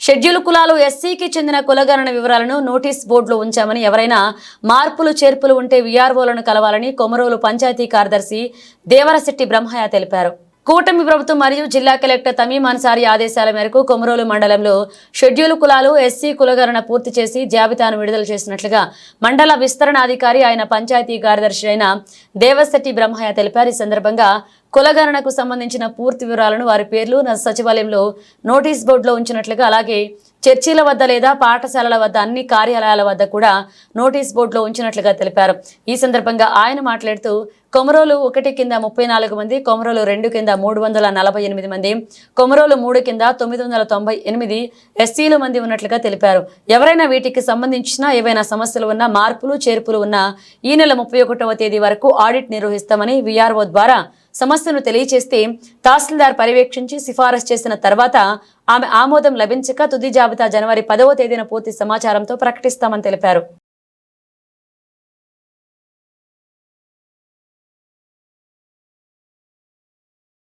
Schedule కులాలు ఎస్సీకి చెందిన కులగణన వివరాలను నోటీస్ బోర్డులో ఉంచామని, ఎవరైనా మార్పులు చేర్పులు ఉంటే వీఆర్ఓలను కలవాలని కొమరోలు పంచాయతీ కార్యదర్శి దేవరశెట్టి బ్రహ్మయ్య తెలిపారు. కూటమి ప్రభుత్వం మరియు జిల్లా కలెక్టర్ తమీం అన్సారీ ఆదేశాల మేరకు కొమరోలు మండలంలో షెడ్యూల్ కులాలు ఎస్సీ కులగణన పూర్తి చేసి జాబితాను విడుదల చేసినట్లుగా మండల విస్తరణాధికారి ఆయన పంచాయతీ కార్యదర్శి అయిన దేవరశెట్టి బ్రహ్మయ్య తెలిపారు. ఈ సందర్భంగా కులగణనకు సంబంధించిన పూర్తి వివరాలను వారి పేర్లు సచివాలయంలో నోటీస్ బోర్డులో ఉంచినట్లుగా, అలాగే చర్చిల వద్ద లేదా పాఠశాలల వద్ద అన్ని కార్యాలయాల వద్ద కూడా నోటీస్ బోర్డులో ఉంచినట్లుగా తెలిపారు. ఈ సందర్భంగా ఆయన మాట్లాడుతూ కొమరోలు 1 కింద 34 మంది, కొమరోలు 2 కింద 348 మంది, కొమరోలు 3 కింద 998 ఎస్సీలు మంది ఉన్నట్లుగా తెలిపారు. ఎవరైనా వీటికి సంబంధించిన ఏవైనా సమస్యలు ఉన్నా, మార్పులు చేర్పులు ఉన్నా ఈ నెల 31వ తేదీ వరకు ఆడిట్ నిర్వహిస్తామని, వీఆర్ఓ ద్వారా సమస్యను తెలియజేస్తే తహసీల్దార్ పర్యవేక్షించి సిఫారసు చేసిన తర్వాత ఆమె ఆమోదం లభించక తుది జాబితా జనవరి 10వ తేదీన పూర్తి సమాచారంతో ప్రకటిస్తామని తెలిపారు.